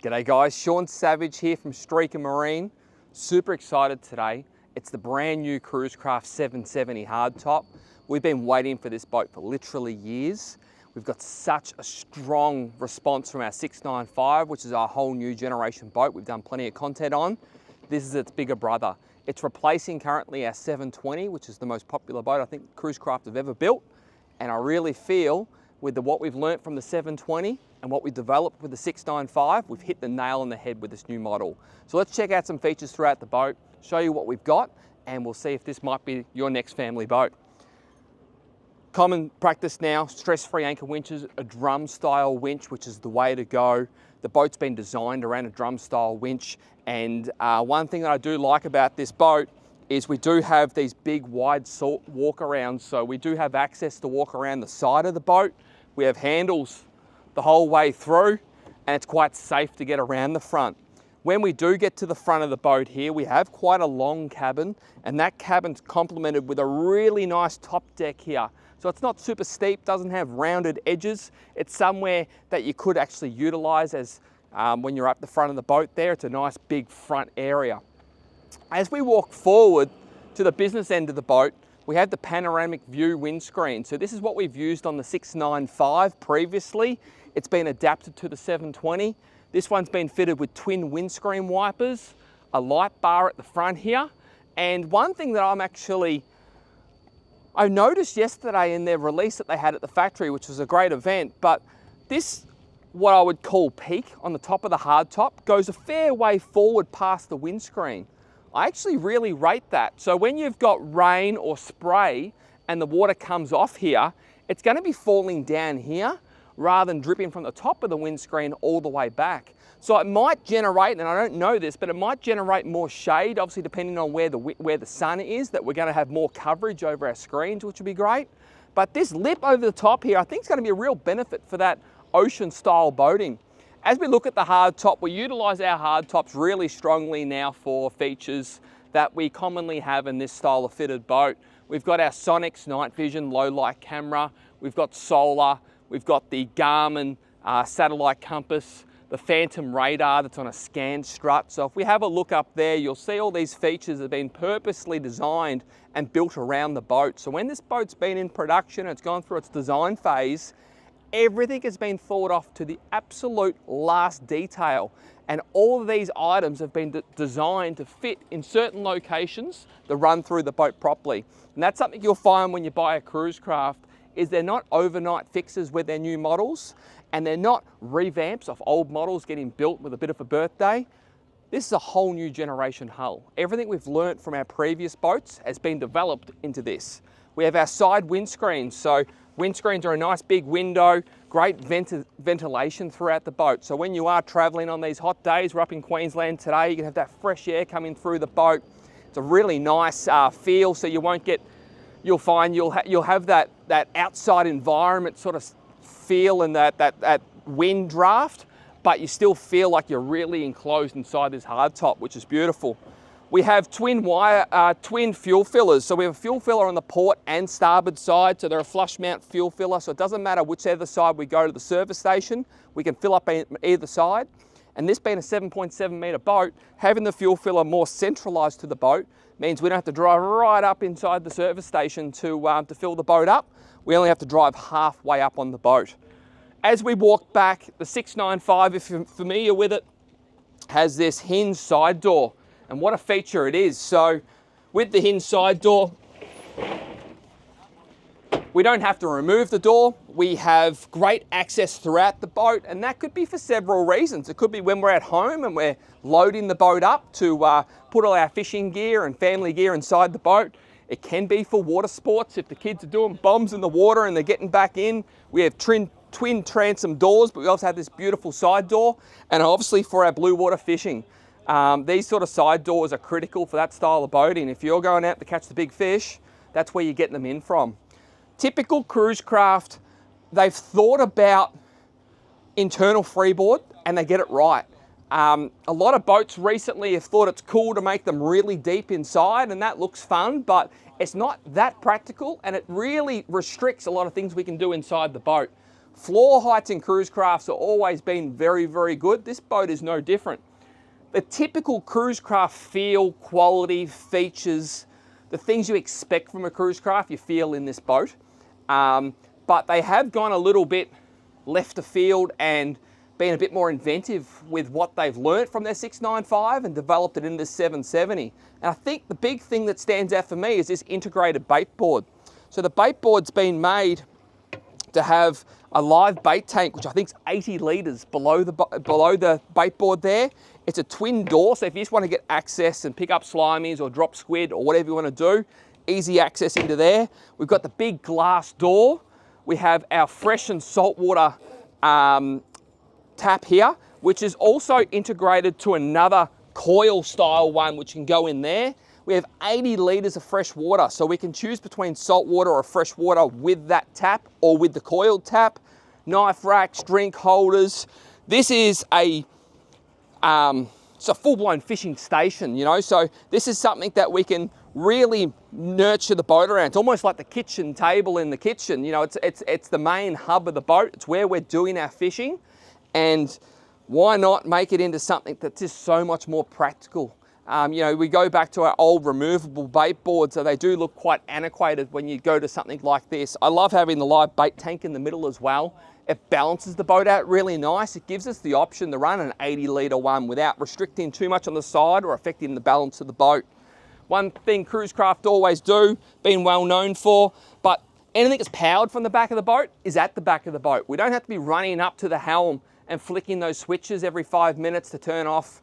G'day guys, Sean Savage here from Streaker Marine. Super excited today. It's the brand new Cruisecraft 770 hardtop. We've been waiting for this boat for literally years. We've got such a strong response from our 695, which is our whole new generation boat we've done plenty of content on. This is its bigger brother. It's replacing currently our 720, which is the most popular boat I think Cruisecraft have ever built. And I really feel with what we've learnt from the 720 and what we developed with the 695, we've hit the nail on the head with this new model. So let's check out some features throughout the boat, show you what we've got, and we'll see if this might be your next family boat. Common practice now, stress-free anchor winches, a drum style winch, which is the way to go. The boat's been designed around a drum style winch, and one thing that I do like about this boat is we do have these big wide walk-arounds, so we do have access to walk around the side of the boat. We have handles the whole way through, and it's quite safe to get around the front. When we do get to the front of the boat here, we have quite a long cabin, and that cabin's complemented with a really nice top deck here. So it's not super steep, doesn't have rounded edges. It's somewhere that you could actually utilize as when you're up the front of the boat there. It's a nice big front area. As we walk forward to the business end of the boat, we have the panoramic view windscreen. So this is what we've used on the 695 previously. It's been adapted to the 720. This one's been fitted with twin windscreen wipers, a light bar at the front here. And one thing that I noticed yesterday in their release that they had at the factory, which was a great event, but this, what I would call peak on the top of the hardtop, goes a fair way forward past the windscreen. I actually really rate that. So when you've got rain or spray and the water comes off here, it's going to be falling down here rather than dripping from the top of the windscreen all the way back. So it might generate, and I don't know this, but it might generate more shade, obviously depending on where the sun is, that we're going to have more coverage over our screens, which would be great. But this lip over the top here, I think is going to be a real benefit for that ocean style boating. As we look at the hardtop, we utilize our hardtops really strongly now for features that we commonly have in this style of fitted boat. We've got our Sonics night vision low light camera, we've got solar, we've got the Garmin satellite compass, the Phantom radar that's on a scan strut. So if we have a look up there, you'll see all these features have been purposely designed and built around the boat. So when this boat's been in production, it's gone through its design phase, everything has been thought off to the absolute last detail. And all of these items have been designed to fit in certain locations to run through the boat properly. And that's something you'll find when you buy a Cruisecraft, is they're not overnight fixes with their new models, and they're not revamps of old models getting built with a bit of a birthday. This is a whole new generation hull. Everything we've learnt from our previous boats has been developed into this. We have our side windscreens. So windscreens are a nice big window, great ventilation throughout the boat. So when you are traveling on these hot days, we're up in Queensland today, you can have that fresh air coming through the boat. It's a really nice feel, so you won't get, you'll find you'll have that outside environment sort of feel and that wind draft, but you still feel like you're really enclosed inside this hardtop, which is beautiful. We have twin fuel fillers. So we have a fuel filler on the port and starboard side. So they're a flush mount fuel filler. So it doesn't matter whichever side we go to the service station, we can fill up either side. And this being a 7.7 meter boat, having the fuel filler more centralized to the boat means we don't have to drive right up inside the service station to fill the boat up. We only have to drive halfway up on the boat. As we walk back, the 695, if you're familiar with it, has this hinge side door. And what a feature it is. So with the hinge side door, we don't have to remove the door. We have great access throughout the boat, and that could be for several reasons. It could be when we're at home and we're loading the boat up to put all our fishing gear and family gear inside the boat. It can be for water sports if the kids are doing bombs in the water and they're getting back in. We have twin transom doors, but we also have this beautiful side door, and obviously for our blue water fishing. These sort of side doors are critical for that style of boating. If you're going out to catch the big fish, that's where you're getting them in from. Typical Cruisecraft, they've thought about internal freeboard and they get it right. A lot of boats recently have thought it's cool to make them really deep inside, and that looks fun, but it's not that practical, and it really restricts a lot of things we can do inside the boat. Floor heights in cruise crafts have always been very, very good. This boat is no different. The typical cruise craft feel, quality, features, the things you expect from a cruise craft, you feel in this boat. But they have gone a little bit left of field and been a bit more inventive with what they've learnt from their 695 and developed it into the 770. And I think the big thing that stands out for me is this integrated bait board. So the bait board's been made to have a live bait tank, which I think is 80 litres below the bait board there. It's a twin door, so if you just want to get access and pick up slimies or drop squid or whatever you want to do, easy access into there. We've got the big glass door. We have our fresh and saltwater tap here, which is also integrated to another coil style one, which can go in there. We have 80 litres of fresh water, so we can choose between salt water or fresh water with that tap or with the coiled tap. Knife racks, drink holders. This is it's a full-blown fishing station, you know, so this is something that we can really nurture the boat around. It's almost like the kitchen table in the kitchen, you know, it's the main hub of the boat. It's where we're doing our fishing, and why not make it into something that's just so much more practical. You know, we go back to our old removable bait boards, so they do look quite antiquated when you go to something like this. I love having the live bait tank in the middle as well. It balances the boat out really nice. It gives us the option to run an 80 litre one without restricting too much on the side or affecting the balance of the boat. One thing Cruisecraft always do, been well known for, but anything that's powered from the back of the boat is at the back of the boat. We don't have to be running up to the helm and flicking those switches every 5 minutes to turn off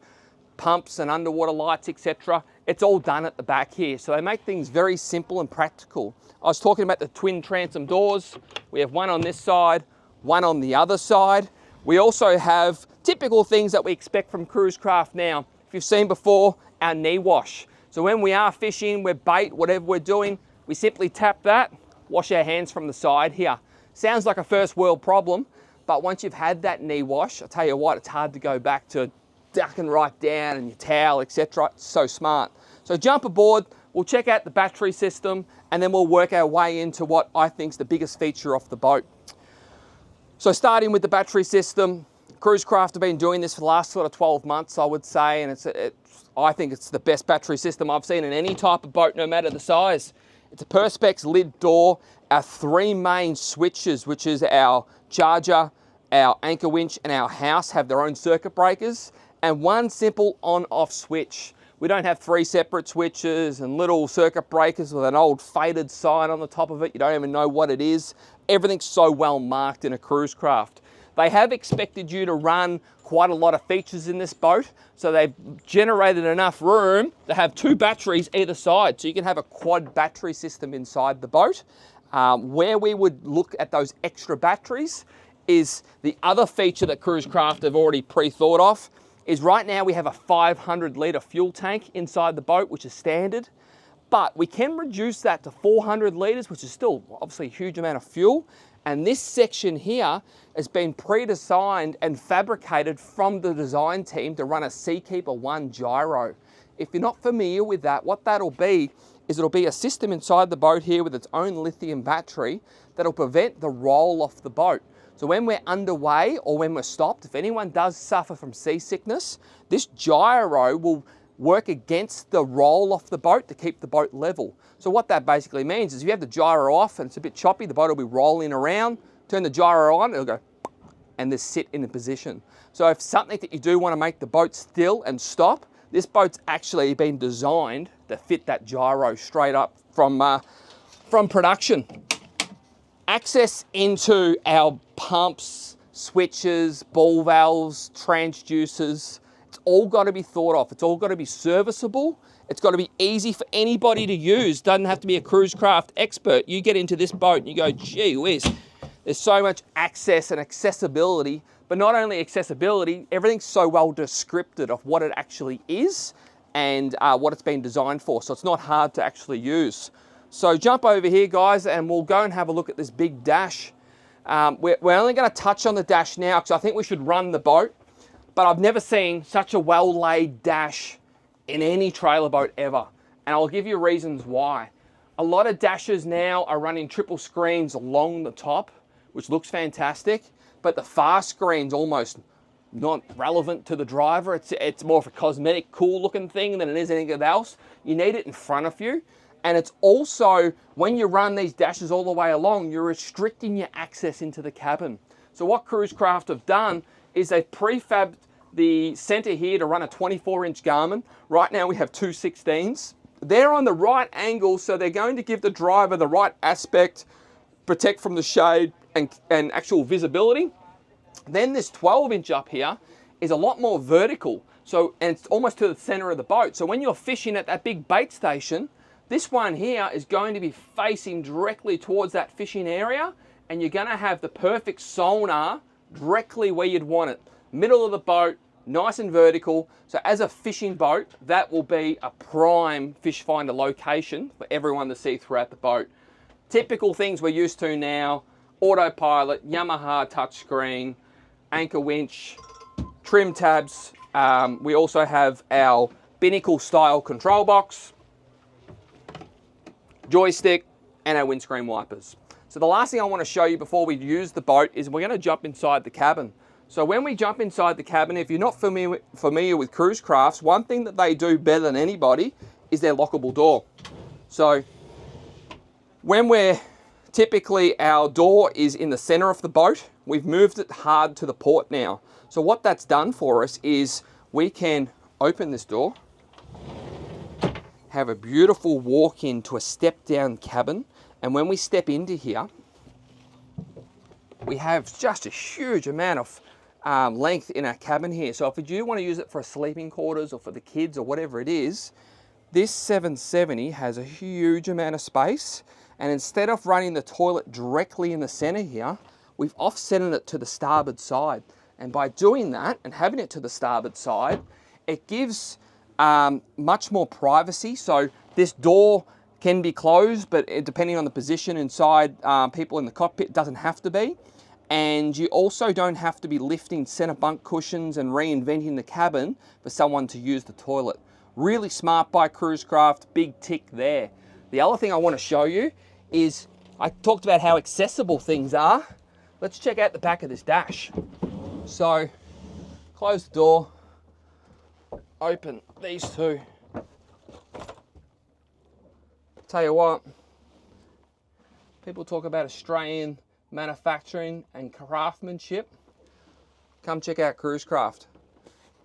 pumps and underwater lights, etc. It's all done at the back here. So they make things very simple and practical. I was talking about the twin transom doors. We have one on this side, one on the other side. We also have typical things that we expect from Cruisecraft now. If you've seen before, our knee wash. So when we are fishing, we're bait, whatever we're doing, we simply tap that, wash our hands from the side here. Sounds like a first world problem, but once you've had that knee wash, I'll tell you what, it's hard to go back to ducking right down and your towel, etc. It's so smart. So jump aboard, we'll check out the battery system, and then we'll work our way into what I think is the biggest feature off the boat. So starting with the battery system, Cruisecraft have been doing this for the last sort of 12 months, I would say, and I think it's the best battery system I've seen in any type of boat, no matter the size. It's a Perspex lid door, our 3 main switches, which is our charger, our anchor winch, and our house, have their own circuit breakers, and one simple on-off switch. We don't have 3 separate switches and little circuit breakers with an old faded sign on the top of it. You don't even know what it is. Everything's so well marked in a Cruisecraft. They have expected you to run quite a lot of features in this boat, so they've generated enough room to have 2 batteries either side, so you can have a quad battery system inside the boat. Where we would look at those extra batteries is the other feature that Cruisecraft have already pre-thought of, is right now we have a 500 litre fuel tank inside the boat, which is standard, but we can reduce that to 400 litres, which is still obviously a huge amount of fuel. And this section here has been pre-designed and fabricated from the design team to run a Seakeeper 1 gyro. If you're not familiar with that, what that'll be is it'll be a system inside the boat here with its own lithium battery that'll prevent the roll off the boat. So when we're underway or when we're stopped, if anyone does suffer from seasickness, this gyro will work against the roll off the boat to keep the boat level. So what that basically means is if you have the gyro off and it's a bit choppy, the boat will be rolling around, turn the gyro on, it'll go and just sit in a position. So if something that you do want to make the boat still and stop, this boat's actually been designed to fit that gyro straight up from production. Access into our pumps, switches, ball valves, transducers, it's all got to be thought of. It's all got to be serviceable. It's got to be easy for anybody to use. Doesn't have to be a Cruisecraft expert. You get into this boat and you go, gee whiz, there's so much access and accessibility, but not only accessibility, everything's so well descripted of what it actually is and what it's been designed for. So it's not hard to actually use. So jump over here, guys, and we'll go and have a look at this big dash. We're only going to touch on the dash now because I think we should run the boat, but I've never seen such a well-laid dash in any trailer boat ever, and I'll give you reasons why. A lot of dashes now are running triple screens along the top, which looks fantastic, but the fast screen's almost not relevant to the driver. It's more of a cosmetic, cool looking thing than it is anything else. You need it in front of you. And it's also, when you run these dashes all the way along, you're restricting your access into the cabin. So what Cruisecraft have done is they've prefabbed the center here to run a 24-inch Garmin. Right now we have two 16s. They're on the right angle, so they're going to give the driver the right aspect, protect from the shade and actual visibility. Then this 12-inch up here is a lot more vertical. So, and it's almost to the center of the boat. So when you're fishing at that big bait station, this one here is going to be facing directly towards that fishing area, and you're going to have the perfect sonar directly where you'd want it. Middle of the boat, nice and vertical. So as a fishing boat, that will be a prime fish finder location for everyone to see throughout the boat. Typical things we're used to now: autopilot, Yamaha touchscreen, anchor winch, trim tabs. We also have our binnacle style control box, joystick, and our windscreen wipers. So the last thing I want to show you before we use the boat is we're going to jump inside the cabin. So when we jump inside the cabin, if you're not familiar with Cruisecrafts, one thing that they do better than anybody is their lockable door. So when typically our door is in the center of the boat, we've moved it hard to the port now. So what that's done for us is we can open this door, have a beautiful walk into a step down cabin, and when we step into here, we have just a huge amount of length in our cabin here. So if you do want to use it for sleeping quarters or for the kids or whatever it is, this 770 has a huge amount of space, and instead of running the toilet directly in the center here, we've offset it to the starboard side. And by doing that and having it to the starboard side, it gives much more privacy. So this door can be closed, but depending on the position inside, people in the cockpit, it doesn't have to be. And you also don't have to be lifting center bunk cushions and reinventing the cabin for someone to use the toilet. Really smart by Cruisecraft, big tick there. The other thing I want to show you is, I talked about how accessible things are. Let's check out the back of this dash. So, close the door, open these two. Tell you what, people talk about Australian manufacturing and craftsmanship. Come check out Cruisecraft.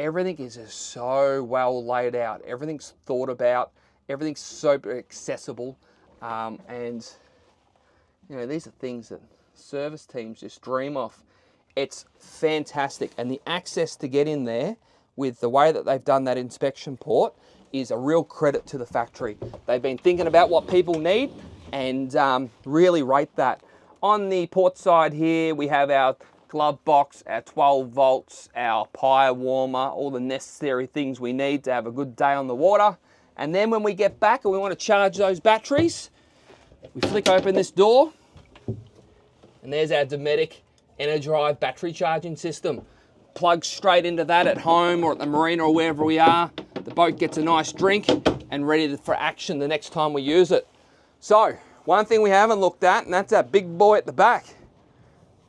Everything is just so well laid out. Everything's thought about. Everything's so accessible. And you know, these are things that service teams just dream of. It's fantastic. And the access to get in there with the way that they've done that inspection port is a real credit to the factory. They've been thinking about what people need and really rate that. On the port side here, we have our glove box, our 12 volts, our pie warmer, all the necessary things we need to have a good day on the water. And then when we get back and we want to charge those batteries, we flick open this door, and there's our Dometic Energize battery charging system. Plug straight into that at home or at the marina or wherever we are. The boat gets a nice drink and ready for action the next time we use it. So, one thing we haven't looked at, and that's that big boy at the back.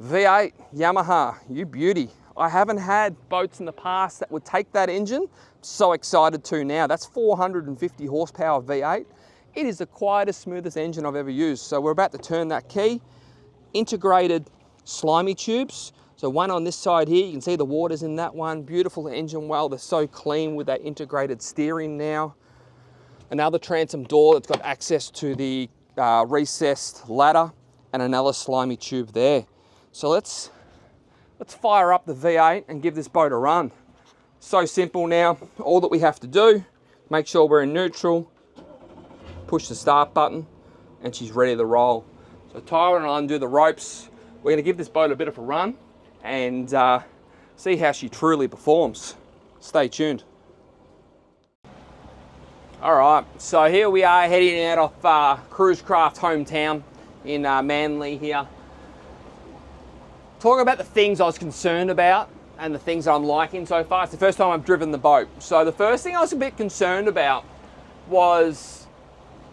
V8 Yamaha, you beauty. I haven't had boats in the past that would take that engine. So excited to now. That's 450 horsepower V8. It is the quietest, smoothest engine I've ever used. So we're about to turn that key. Integrated slimy tubes. So one on this side here, you can see the water's in that one. Beautiful engine well, they're so clean with that integrated steering now. Another transom door that's got access to the recessed ladder and another slimy tube there. So let's fire up the V8 and give this boat a run. So simple now. All that we have to do, make sure we're in neutral, push the start button, and she's ready to roll. So Tyler and I'll undo the ropes. We're going to give this boat a bit of a run and see how she truly performs. Stay tuned. All right, so here we are heading out of Cruisecraft hometown in Manly here. Talking about the things I was concerned about and the things that I'm liking so far. It's the first time I've driven the boat. So the first thing I was a bit concerned about was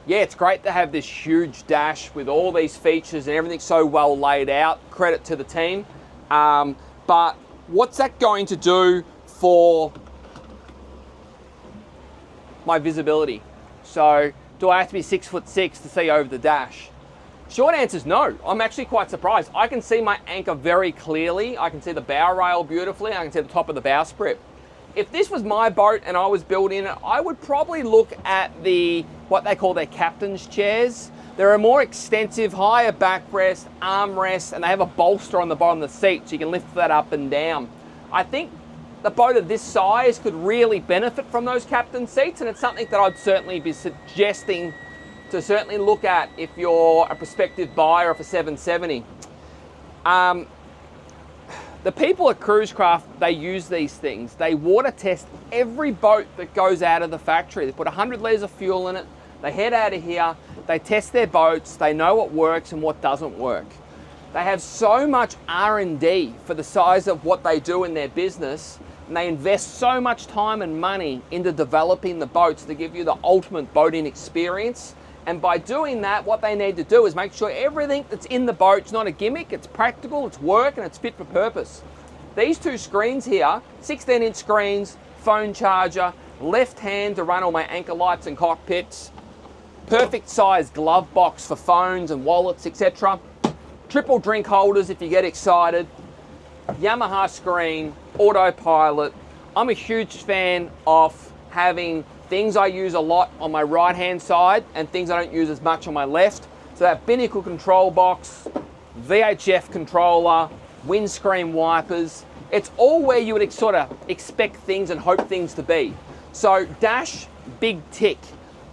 yeah, it's great to have this huge dash with all these features and everything so well laid out. Credit to the team. But what's that going to do for my visibility? So do I have to be 6'6" to see over the dash? Short answer is no. I'm actually quite surprised. I can see my anchor very clearly. I can see the bow rail beautifully. I can see the top of the bowsprit. If this was my boat and I was building it, I would probably look at what they call their captain's chairs. They're a more extensive, higher backrest, armrest, and they have a bolster on the bottom of the seat so you can lift that up and down. I think the boat of this size could really benefit from those captain seats, and it's something that I'd certainly be suggesting to certainly look at if you're a prospective buyer of a 770. The people at Cruisecraft, they use these things. They water test every boat that goes out of the factory. They put 100 litres of fuel in it, they head out of here, they test their boats, they know what works and what doesn't work. They have so much R&D for the size of what they do in their business, and they invest so much time and money into developing the boats to give you the ultimate boating experience. And by doing that, what they need to do is make sure everything that's in the boat's not a gimmick, it's practical, it's work, and it's fit for purpose. These two screens here, 16-inch screens, phone charger, left hand to run all my anchor lights and cockpits, perfect size glove box for phones and wallets, etc. Triple drink holders if you get excited, Yamaha screen, autopilot. I'm a huge fan of having things I use a lot on my right hand side and things I don't use as much on my left. So that binnacle control box, VHF controller, windscreen wipers, it's all where you would sort of expect things and hope things to be. So dash, big tick.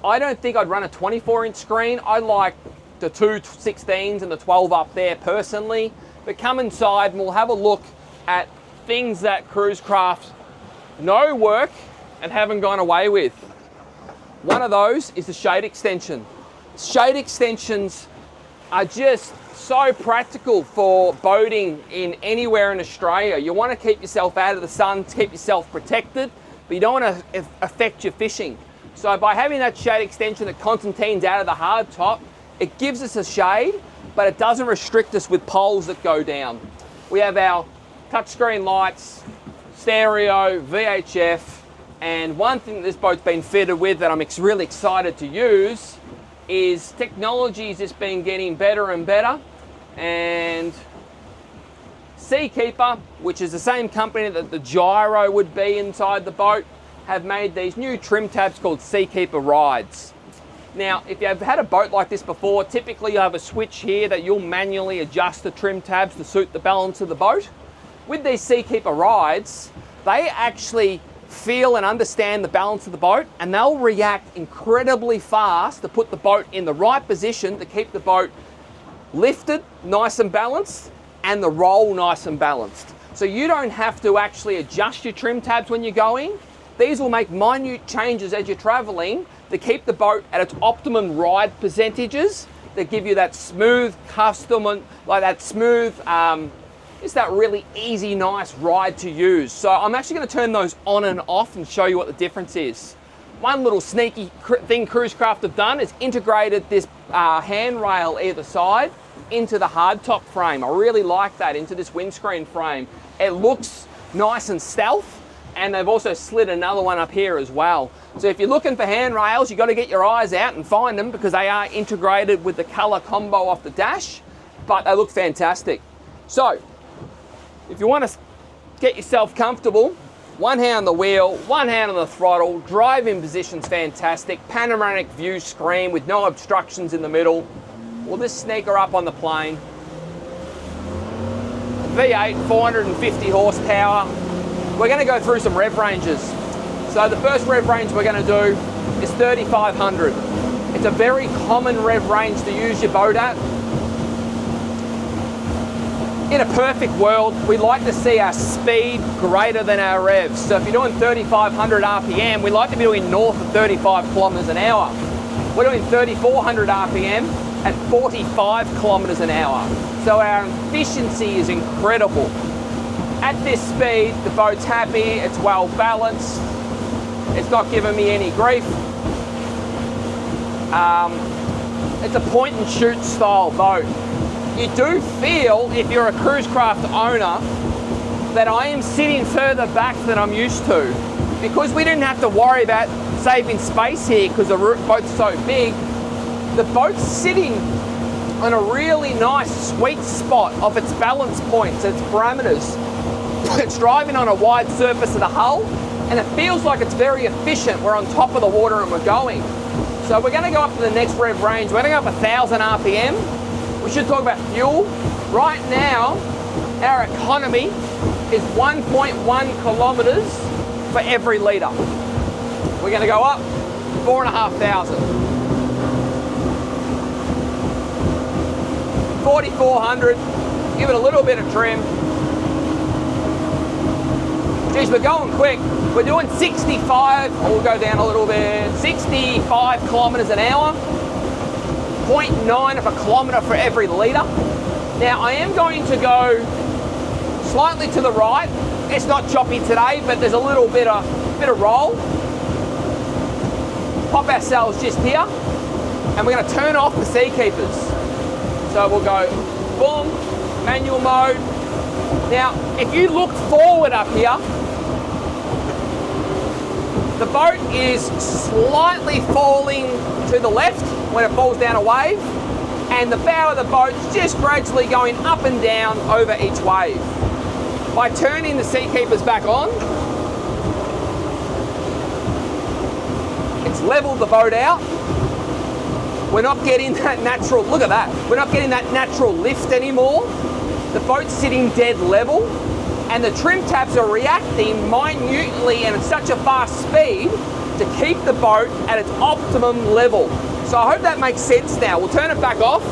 I don't think I'd run a 24-inch screen. I like the 2 16s and the 12 up there personally. But come inside and we'll have a look at things that Cruisecraft know work and haven't gone away with. One of those is the shade extension. Shade extensions are just so practical for boating in anywhere in Australia. You want to keep yourself out of the sun, to keep yourself protected, but you don't want to affect your fishing. So by having that shade extension that Constantine's out of the hard top, it gives us a shade, but it doesn't restrict us with poles that go down. We have our touchscreen lights, stereo, VHF, and one thing that this boat's been fitted with that I'm really excited to use is technology's just been getting better and better. And Seakeeper, which is the same company that the gyro would be inside the boat, have made these new trim tabs called Seakeeper Rides. Now, if you've had a boat like this before, typically you have a switch here that you'll manually adjust the trim tabs to suit the balance of the boat. With these Seakeeper Rides, they actually feel and understand the balance of the boat, and they'll react incredibly fast to put the boat in the right position to keep the boat lifted nice and balanced and the roll nice and balanced. So you don't have to actually adjust your trim tabs when you're going. These will make minute changes as you're traveling to keep the boat at its optimum ride percentages that give you that smooth custom, like that smooth, it's that really easy, nice ride to use. So I'm actually going to turn those on and off and show you what the difference is. One little sneaky thing Cruisecraft have done is integrated this handrail either side into the hardtop frame. I really like that, into this windscreen frame. It looks nice and stealth, and they've also slid another one up here as well. So if you're looking for handrails, you've got to get your eyes out and find them because they are integrated with the color combo off the dash, but they look fantastic. So if you want to get yourself comfortable, one hand on the wheel, one hand on the throttle, driving position's fantastic, panoramic view screen with no obstructions in the middle. We'll just sneaker up on the plane. V8, 450 horsepower. We're going to go through some rev ranges. So the first rev range we're going to do is 3,500. It's a very common rev range to use your boat at. In a perfect world, we like to see our speed greater than our revs. So if you're doing 3,500 RPM, we like to be doing north of 35 kilometers an hour. We're doing 3,400 RPM at 45 kilometers an hour. So our efficiency is incredible. At this speed, the boat's happy, it's well balanced, it's not giving me any grief. It's a point and shoot style boat. You do feel, if you're a Cruisecraft owner, that I am sitting further back than I'm used to. Because we didn't have to worry about saving space here because the boat's so big, the boat's sitting on a really nice sweet spot of its balance points, its parameters. It's driving on a wide surface of the hull, and it feels like it's very efficient. We're on top of the water and we're going. So we're going to go up to the next rev range. We're going to go up 1,000 RPM. We should talk about fuel. Right now, our economy is 1.1 kilometers for every litre. We're going to go up 4,500. 4,400. Give it a little bit of trim. Geez, we're going quick. We're doing 65, or we'll go down a little bit, 65 kilometers an hour, 0.9 of a kilometer for every litre. Now I am going to go slightly to the right. It's not choppy today, but there's a little bit of roll. Pop ourselves just here, and we're going to turn off the Seakeepers. So we'll go boom, manual mode. Now, if you look forward up here, the boat is slightly falling to the left when it falls down a wave, and the bow of the boat's just gradually going up and down over each wave. By turning the Seakeepers back on, it's leveled the boat out. We're not getting that natural, look at that, we're not getting that natural lift anymore. The boat's sitting dead level, and the trim tabs are reacting minutely and at such a fast speed to keep the boat at its optimum level. So I hope that makes sense now. We'll turn it back off.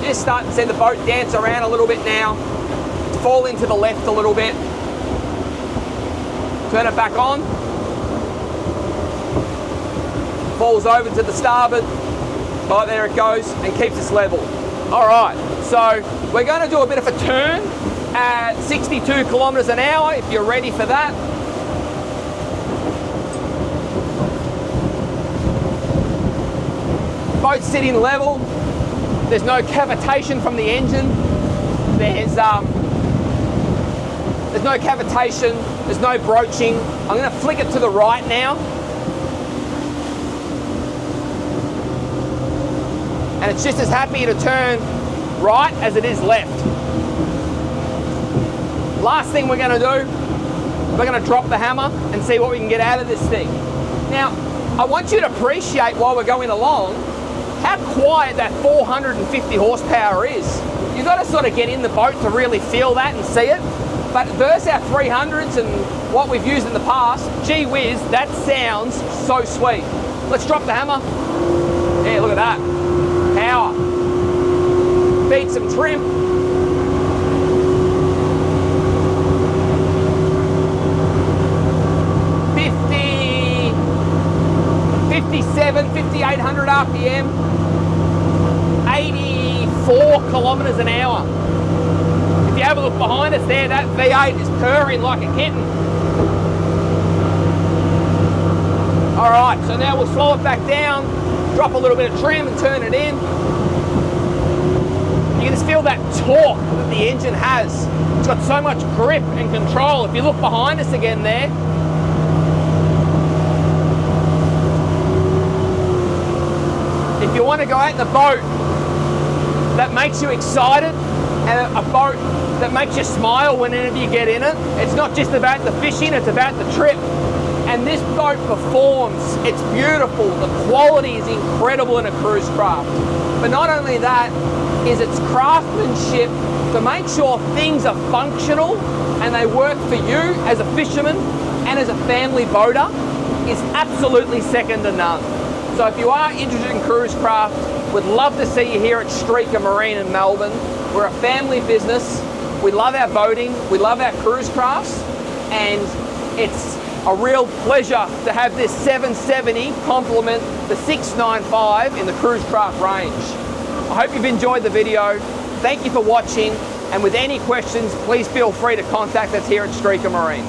Just start to see the boat dance around a little bit now. Fall into the left a little bit. Turn it back on. Falls over to the starboard. Oh, there it goes, and keeps us level. All right, so we're going to do a bit of a turn at 62 kilometers an hour, if you're ready for that. Boat's sitting level. There's no cavitation from the engine. There's no cavitation. There's no broaching. I'm going to flick it to the right now. And it's just as happy to turn right as it is left. Last thing we're going to do, we're going to drop the hammer and see what we can get out of this thing. Now, I want you to appreciate while we're going along how quiet that 450 horsepower is. You've got to sort of get in the boat to really feel that and see it. But versus our 300s and what we've used in the past, gee whiz, that sounds so sweet. Let's drop the hammer. Yeah, look at that. Power. Beat some trim. $57, 5,800 RPM, 84 kilometers an hour. If you have a look behind us there, that V8 is purring like a kitten. All right, so now we'll slow it back down, drop a little bit of trim and turn it in. You can just feel that torque that the engine has. It's got so much grip and control. If you look behind us again there, if you want to go out in a boat that makes you excited and a boat that makes you smile whenever you get in it, it's not just about the fishing, it's about the trip. And this boat performs, it's beautiful, the quality is incredible in a Cruisecraft. But not only that, is its craftsmanship to make sure things are functional and they work for you as a fisherman and as a family boater is absolutely second to none. So if you are interested in Cruisecraft, we'd love to see you here at Streaker Marine in Melbourne. We're a family business. We love our boating. We love our Cruisecrafts. And it's a real pleasure to have this 770 complement the 695 in the Cruisecraft range. I hope you've enjoyed the video. Thank you for watching. And with any questions, please feel free to contact us here at Streaker Marine.